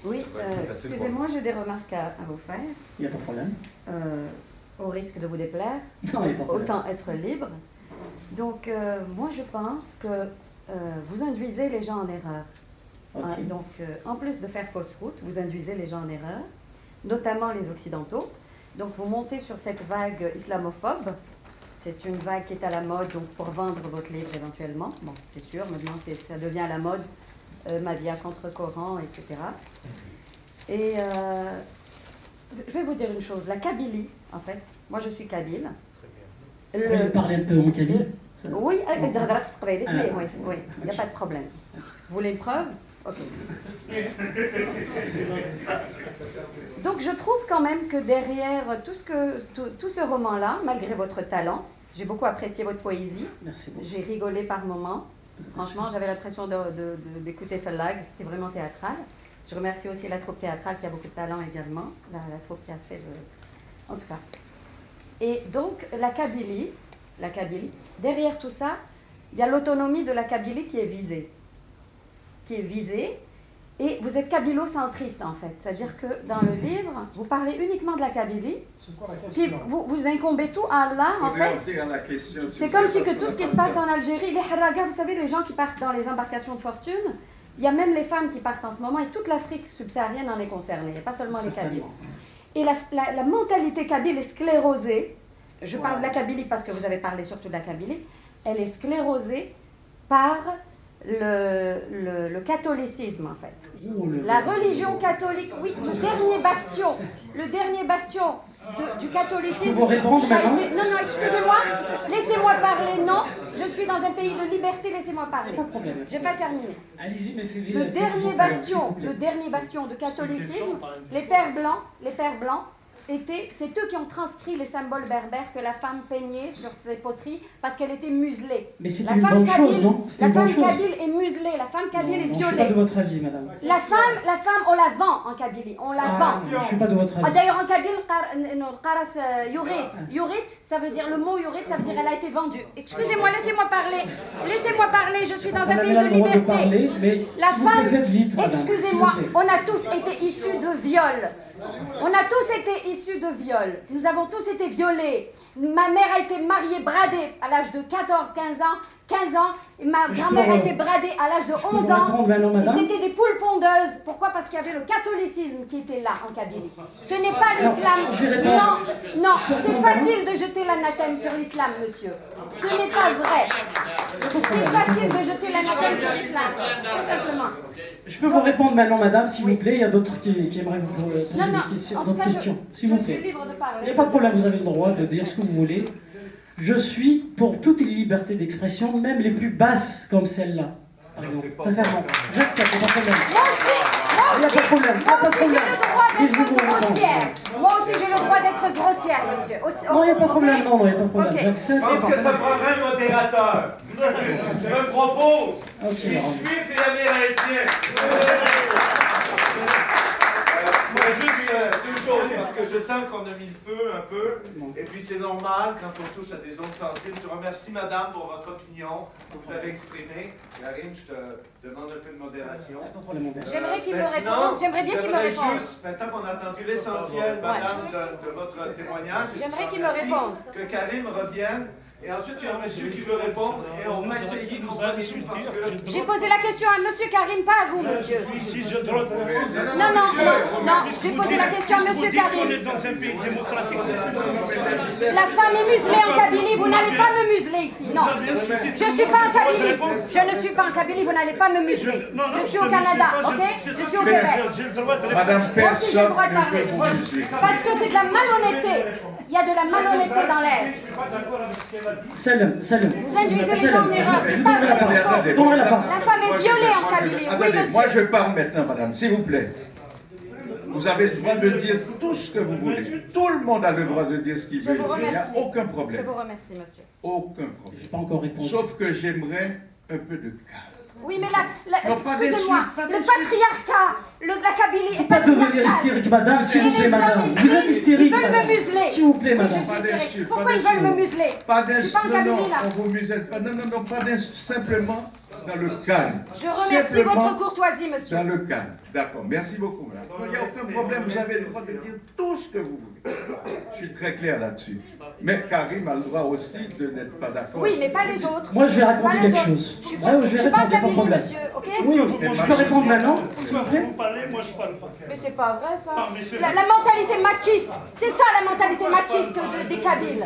Oui, excusez-moi, j'ai des remarques à vous faire. Il n'y a pas de problème. Au risque de vous déplaire, Non, il n'y a pas de problème. autant être libre. Donc, moi, je pense que vous induisez les gens en erreur. Okay. Donc, en plus de faire fausse route, vous induisez les gens en erreur, notamment les Occidentaux. Donc, vous montez sur cette vague islamophobe. C'est une vague qui est à la mode, donc pour vendre votre livre éventuellement. Bon, c'est sûr, maintenant ça devient à la mode, Mavia contre Coran, etc. Et je vais vous dire une chose, la Kabylie, en fait, moi je suis kabyle. Vous pouvez parler un peu en kabyle? Oui, oui, il n'y a pas de problème. Vous voulez une preuve? Ok. Donc je trouve quand même que derrière tout ce roman-là, malgré votre talent, j'ai beaucoup apprécié votre poésie. Merci beaucoup. J'ai rigolé par moments. Franchement, j'avais l'impression d'écouter Fellag, c'était vraiment théâtral. Je remercie aussi la troupe théâtrale qui a beaucoup de talent également, la troupe qui a fait en tout cas. Et donc la Kabylie, derrière tout ça, il y a l'autonomie de la Kabylie qui est visée. Et vous êtes kabylo-centriste en fait, c'est-à-dire que dans le livre, vous parlez uniquement de la Kabylie, puis vous incombez tout à Allah en fait. C'est comme si que tout ce qui se passe en Algérie, les haragas, vous savez, les gens qui partent dans les embarcations de fortune, il y a même les femmes qui partent en ce moment et toute l'Afrique subsaharienne en est concernée, il n'y a pas seulement les Kabyles. Et la mentalité kabyle est sclérosée, je parle de la Kabylie parce que vous avez parlé surtout de la Kabylie, elle est sclérosée par le catholicisme en fait. La religion catholique, oui, le dernier bastion du catholicisme. Vous répondre maintenant? Non, excusez-moi, laissez-moi parler, non, je suis dans un pays de liberté, laissez-moi parler. Pas de problème. Je n'ai pas terminé. Allez-y, mais faites Le dernier bastion de catholicisme, les pères blancs, c'est eux qui ont transcrit les symboles berbères que la femme peignait sur ses poteries parce qu'elle était muselée. Mais c'est une bonne chose, non? La femme kabyle est muselée, la femme kabyle est violée. Je ne suis pas de votre avis, madame. La femme, on la vend en Kabylie, on la vend. Je ne suis pas de votre avis. D'ailleurs, en Kabyle, yurit, ça veut dire, le mot yurit, ça veut dire elle a été vendue. Excusez-moi, laissez-moi parler, je suis dans un pays de liberté. La femme, excusez-moi, on a tous été issus de viol. Nous avons tous été violés. Ma mère a été mariée, bradée à l'âge de 15 ans. Et ma grand-mère a été bradée à l'âge de 11 ans. C'était des poules pondeuses. Pourquoi? Parce qu'il y avait le catholicisme qui était là en Kabylie. Ce n'est pas l'islam. Non, c'est facile de jeter l'anathème sur l'islam, monsieur. Ce n'est pas vrai. C'est facile de jeter l'anathème sur l'islam, tout simplement. Je peux vous répondre maintenant, madame, s'il vous plaît. Il y a d'autres qui aimeraient vous poser d'autres questions. S'il vous plaît. Je suis libre de parler. Il n'y a pas de problème, vous avez le droit de dire ce que vous voulez. Je suis pour toutes les libertés d'expression, même les plus basses comme celle-là, par exemple. Sincèrement, j'accepte, il n'y a pas de problème. Il n'y a pas de problème. Moi aussi, j'ai le droit d'être grossière, monsieur. Non, il n'y a pas de problème, non, il n'y a pas de problème. J'accepte. Je pense que ça prendrait un modérateur. Je me propose. Je suis juif et amérindien. Juste deux choses, parce que je sens qu'on a mis le feu un peu, et puis c'est normal quand on touche à des zones sensibles. Je remercie madame pour votre opinion que vous avez exprimée. Karine, je te demande un peu de modération. J'aimerais qu'il me réponde. J'aimerais bien qu'il me réponde. Juste, maintenant qu'on a entendu l'essentiel, madame, de votre témoignage, j'aimerais qu'il me réponde. Que Karine revienne. Et ensuite, il y a un monsieur qui veut répondre et on va essayer de comprendre parce que... J'ai posé la question à monsieur Karim, pas à vous, monsieur. Ici, j'ai le droit de répondre. Non, j'ai posé la question à monsieur Karim. On est dans un pays démocratique. La femme est muselée en Kabylie, vous n'allez pas me museler ici. Non, je ne suis pas en Kabylie. Je ne suis pas en Kabylie, vous n'allez pas me museler. Je suis au Canada, ok? Je suis au Québec. J'ai le droit de répondre. Moi aussi, j'ai le droit de parler. Parce que c'est de la malhonnêteté. Il y a de la malhonnêteté dans l'air. Salam. Vous induisez les gens en erreur. C'est pas vrai. La femme est violée en Kabylie. Oui, monsieur. Moi, je parle maintenant, madame, s'il vous plaît. Vous avez le droit de dire tout ce que vous voulez. Tout le monde a le droit de dire ce qu'il veut. Il n'y a aucun problème. Je vous remercie, monsieur. Aucun problème. J'ai pas encore répondu. Sauf que j'aimerais un peu de calme. Oui, mais excusez-moi, le la Kabylie Il ne faut pas devenir hystérique, madame, s'il vous plaît, madame. Vous êtes hystérique, ils veulent madame. me museler. S'il vous plaît, Oui, madame. je suis hystérique. Pas Pourquoi ils déçu. veulent me museler? Pas Je suis pas en non, Kabylie, là. on vous muselle pas. Non, pas simplement dans le calme. Je remercie Simplement votre courtoisie, monsieur. dans le calme. D'accord, merci beaucoup, madame. Il n'y a aucun problème, vous avez le droit de dire tout ce que vous voulez. Je suis très clair là-dessus. Mais Karim a le droit aussi de n'être pas d'accord. Oui, mais pas les autres. Moi, je vais Pas raconter les quelque autres. chose. Je suis Ouais, pas, je je vais suis pas en répondre, il n'y a pas de Kabylie, problème. monsieur, ok? Oui, je peux répondre maintenant, s'il vous plaît? Vous parlez, moi je parle pas. Mais c'est pas vrai, ça. Non, mais c'est La mentalité machiste, c'est ça la mentalité machiste des Kabyles.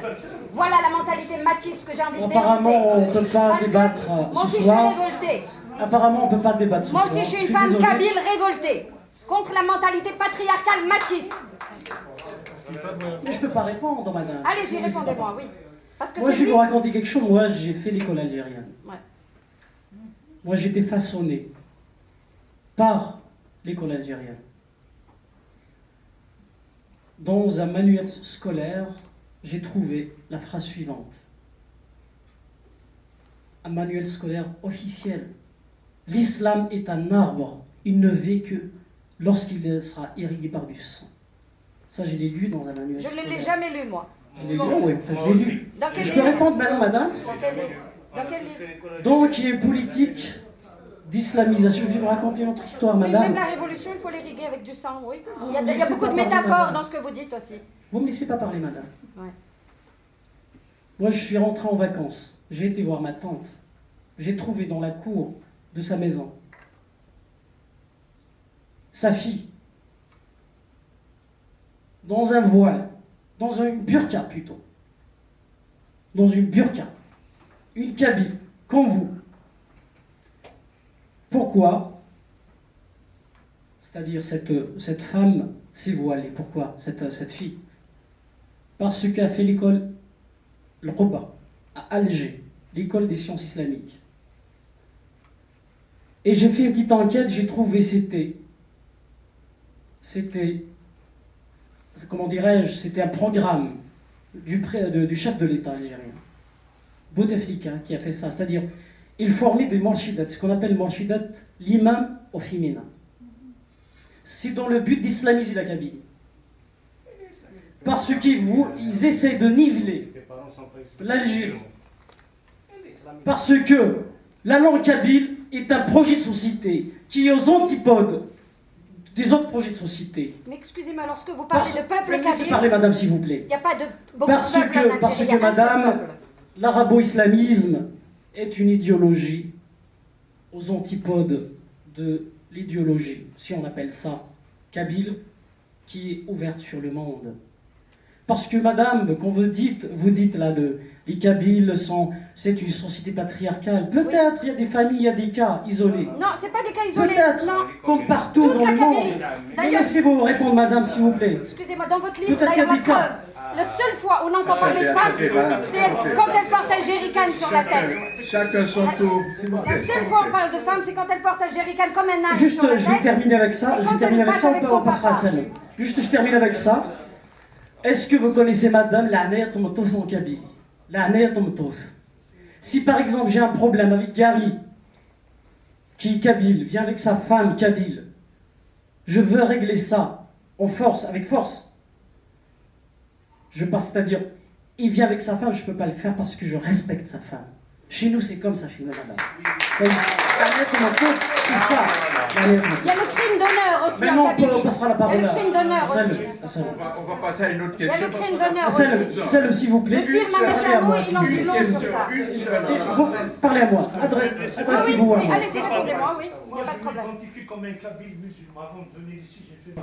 Voilà la mentalité machiste que j'ai envie de dénoncer. Apparemment, on ne peut pas Parce que débattre moi ce aussi, je soir. suis révoltée. Apparemment, on ne peut pas débattre ce Moi soir. aussi, je suis une femme désolé. kabyle révoltée contre la mentalité patriarcale machiste. Mais je ne peux pas répondre, madame. Allez-y, Sinon, c'est pas répondez-moi, oui. Parce que Moi, c'est je vais lui. vous raconter quelque chose. Moi, j'ai fait l'école algérienne. Ouais. Moi, j'ai été façonné par l'école algérienne. Dans un manuel scolaire, j'ai trouvé la phrase suivante. Un manuel scolaire officiel. L'islam est un arbre. Il ne vit que lorsqu'il sera irrigué par du sang. Ça, je l'ai lu dans un manuel Je ne scolaire. l'ai jamais lu, moi. Je l'ai lu, oui, enfin, je l'ai lu. Dans quel Je peux livre? répondre maintenant, madame? Dans quel livre? Dans quel livre? Donc, il y a une politique d'islamisation. Je vais vous raconter notre histoire, Oui, même madame. la révolution, il faut l'irriguer avec du sang, oui. Vous Il y a me laissez beaucoup de pas parler, métaphores madame. dans ce que vous dites aussi. Vous ne me laissez pas parler, madame. Ouais. Moi, je suis rentré en vacances. J'ai été voir ma tante. J'ai trouvé dans la cour de sa maison sa fille dans un voile, dans une burqa plutôt. Dans une burqa. Une kabyle, comme vous. Pourquoi? C'est-à-dire cette femme s'est voilée. Pourquoi cette fille? Parce qu'elle fait l'école le Quba, à Alger, l'école des sciences islamiques. Et j'ai fait une petite enquête, j'ai trouvé c'était, comment dirais-je, c'était un programme du chef de l'État algérien, Bouteflika, qui a fait ça. C'est-à-dire, il formait des morshidat, ce qu'on appelle morshidat, l'imam au féminin. C'est dans le but d'islamiser la Kabylie. Parce qu'ils essaient de niveler l'Algérie. Parce que la langue kabyle est un projet de société qui est aux antipodes des autres projets de société. Mais excusez-moi, lorsque vous parlez de peuple Laissez kabyle, parler, madame, s'il vous plaît. il n'y a pas de beaucoup Parce de peuples en Algérie, que il y a un seul madame, peuple. l'arabo-islamisme est une idéologie aux antipodes de l'idéologie, si on appelle ça, kabyle, qui est ouverte sur le monde. Parce que madame, quand vous dites là, les Kabyles c'est une société patriarcale. Peut-être, il y a des familles, il y a des cas isolés. Non, c'est pas des cas isolés. Peut-être, Non. comme partout Toute dans la le monde. Kabylie. Mais D'ailleurs- laissez-vous répondre, madame, s'il vous plaît. Excusez-moi, dans votre livre, Peut-être il y a d'ailleurs, la des cas. preuve, la seule fois où on entend parler de femmes, c'est quand elles portent un jerrycan sur la tête. Chacun son tour. La seule fois où on parle de femmes, c'est quand elles portent un jerrycan comme un âne Juste, sur la je vais tête. terminer avec ça. Et Je quand vais terminer elle avec ça, passe avec son on passera à papa. celle. Juste, je termine avec ça. Est-ce que vous connaissez madame l'Anaya Tomtos en Kabylie? L'Anaya Tomtos. Si par exemple j'ai un problème avec Gary, qui est kabyle, vient avec sa femme kabyle, je veux régler ça en force, avec force. Je passe, c'est-à-dire, il vient avec sa femme, je ne peux pas le faire parce que je respecte sa femme. Chez nous, c'est comme ça, chez nous, madame. L'Anaya Tomtos, c'est ça. Il y a le crime d'honneur aussi Maintenant, en Kabylie. on passera la parole Il y a à le crime d'honneur aussi. On va passer à une autre Il y a question. le crime d'honneur aussi. Salut, s'il vous plaît. Le film à Méchameau, il en dit long sur ça. Parlez à moi. Adressez-vous à Oui, moi. allez-y, répondez-moi, oui. Il n'y a pas de problème. Je m'identifie comme un Kabyle musulman. Avant de venir ici, j'ai fait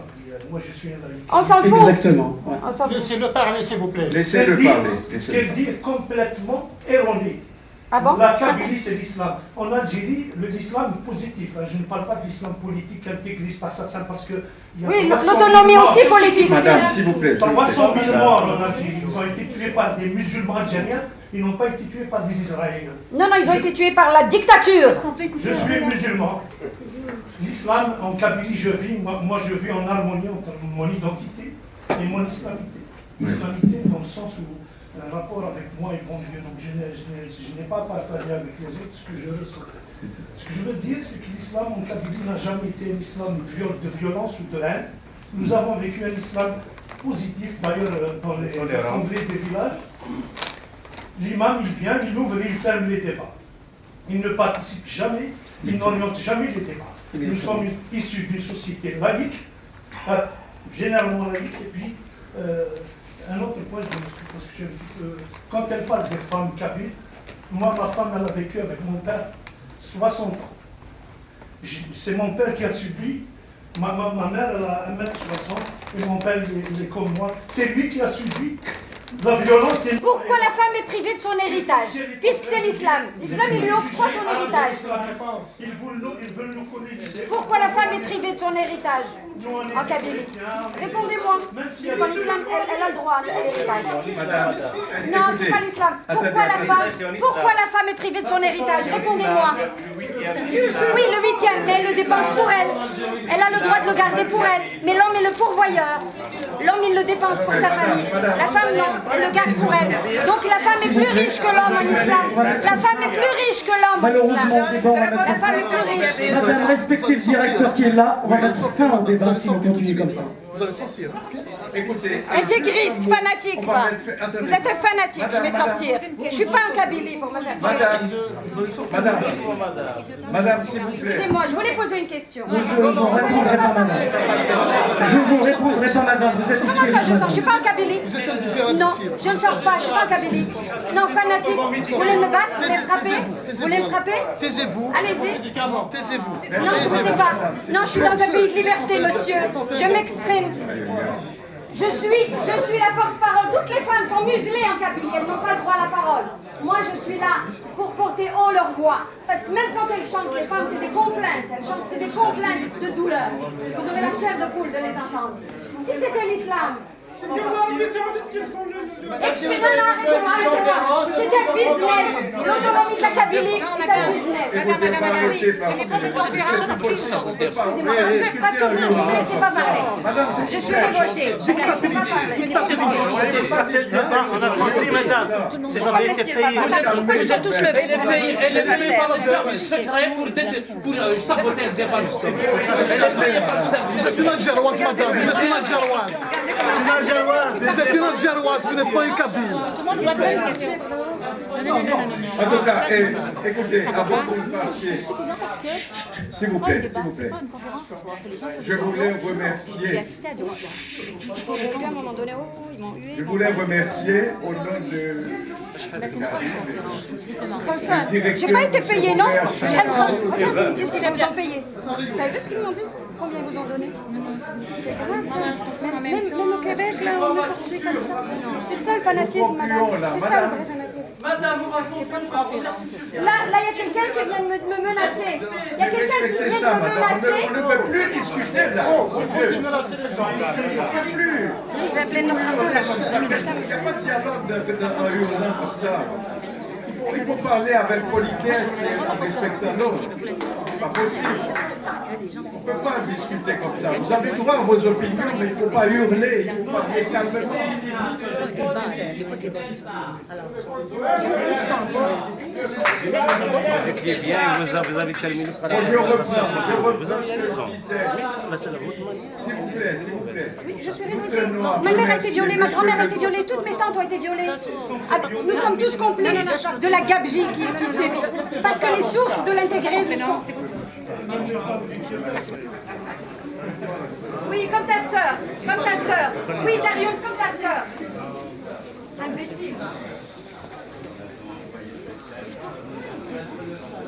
moi, je suis un On s'en fout. Exactement. Ouais. On s'en fout. Laissez-le parler, s'il vous plaît. Laissez-le parler. Ce qu'elle dit est complètement erroné. Ah bon? La Kabylie, c'est l'islam. En Algérie, l'islam est positif. Je ne parle pas de l'islam politique, intégriste, assassin, parce que... Oui, l'autonomie aussi politique. Madame, s'il vous plaît. 300 000 morts en Algérie. Ils ont été tués par des musulmans algériens. Ils n'ont pas été tués par des Israéliens. Non, non, ils ont été tués par la dictature. Je suis musulman. L'islam, en Kabylie, je vis. Moi, je vis en harmonie entre mon identité et mon islamité. L'islamité, dans le sens où un rapport avec moi et bon Dieu, donc je n'ai pas partagé avec les autres ce que je ressens. Ce que je veux dire, c'est que l'islam en Kabylie n'a jamais été un islam de violence ou de haine. Nous avons vécu un islam positif, d'ailleurs dans les assemblées des villages. L'imam, il vient, il ouvre et il ferme les débats. Il ne participe jamais, il n'oriente jamais les débats. Nous sommes issus d'une société laïque, généralement laïque, et puis un autre point, je m'explique parce que je suis un petit peu... Quand elle parle des femmes kabyles, moi, ma femme, elle a vécu avec mon père 60 ans. C'est mon père qui a subi. Ma mère, elle a 1m60 et mon père, il est comme moi. C'est lui qui a subi la violence. Pourquoi la femme est privée de son héritage? Puisque c'est l'islam. L'islam, il lui octroie son héritage. Pourquoi la femme est privée de son héritage en Kabylie? Répondez-moi. Parce qu'en islam, elle a le droit à l'héritage. Non, c'est pas l'islam. Pourquoi la femme est privée de son héritage? Répondez-moi. Oui, le 8e, mais elle le dépense pour elle. Elle a le droit de le garder pour elle. Mais l'homme est le pourvoyeur. L'homme, il le dépense pour sa famille. La femme, non. Elle le garde pour elle. Donc la femme est plus riche que l'homme en islam. La femme est plus riche que l'homme en islam. La femme est plus riche. Madame, respectez le directeur qui est là. On va mettre fin au débat si vous continuez comme ça. Vous allez sortir. Écoutez. Intégriste, fanatique, quoi. Vous êtes un fanatique, je vais sortir. Je ne suis pas un Kabylie pour me faire sortir. Madame, s'il vous plaît. Excusez-moi, je voulais poser une question. Je ne vous répondrai pas, madame. Je vous répondrai pas, madame. Vous êtes Comment ça, je sors? Je ne suis pas un Kabylie. Non, je ne sors pas, je ne suis pas un Kabylie. Non, fanatique. Vous voulez me battre? Vous voulez me frapper? Vous voulez me frapper? Taisez-vous. Allez-y. Taisez-vous. Non, je ne sais pas. Non, je suis dans un pays de liberté, monsieur. Je m'exprime. Je suis la porte-parole. Toutes les femmes sont muselées en Kabylie, elles n'ont pas le droit à la parole. Moi, je suis là pour porter haut leur voix. Parce que même quand elles chantent, les femmes, c'est des complaintes. Elles chantent, c'est des complaintes de douleur. Vous avez la chair de poule de les entendre. Si c'était l'islam... Excusez-moi, arrêtez-moi. C'est un business. L'autonomie de la Kabylie est un business. Madame, oui. Ce n'est pas une conférence. Excusez-moi, parce que vous ne me laissez pas parler. Je suis révoltée. Je ne laisse pas parler. On a compris, madame. Pourquoi me laissez pas parler? Pourquoi ils sont tous levés? Elle est payée par le service secret pour saboter le débat. Elle est payée par le service. Vous êtes une Algéroise, madame. Vous êtes une Algéroise. Vous êtes une Algéroise, vous n'êtes pas une Kabyle. En tout cas, écoutez, avant que vous passiez, s'il vous plaît, je voulais remercier. Je voulais remercier au nom de. J'ai pas été payé, non? Regardez, ils me disent s'ils vous ont payé. Vous savez ce qu'ils m'ont dit? Combien ils vous ont donné? C'est grave ça. Même au Québec, là, on est poursuivi comme ça. C'est ça le fanatisme, madame. C'est ça le vrai fanatisme. Madame, vous racontez pas une conférence. Là, il y a quelqu'un qui vient de me menacer. Il y a quelqu'un qui vient de me menacer. On ne peut plus discuter là. On ne peut plus. Vous appelez nos Il n'y a pas de dialogue dans un hurlant comme ça. Il faut parler avec politesse et en respectant l'autre. C'est pas possible. On ne peut pas discuter comme ça. Vous avez droit à vos opinions, mais il ne faut pas hurler, il faut parler calmement. Vous étiez bien, vous avez terminé. Je reprends ce que je disais. S'il vous plaît, s'il vous plaît. Oui, je suis révoltée. Ma mère a été violée, ma grand-mère a été violée, toutes mes tantes ont été violées. Nous sommes tous complices de la gabegie qui sévit. Parce que les sources de l'intégrisme sont... Oui, comme ta sœur. Oui, Darion, comme ta sœur. Imbécile.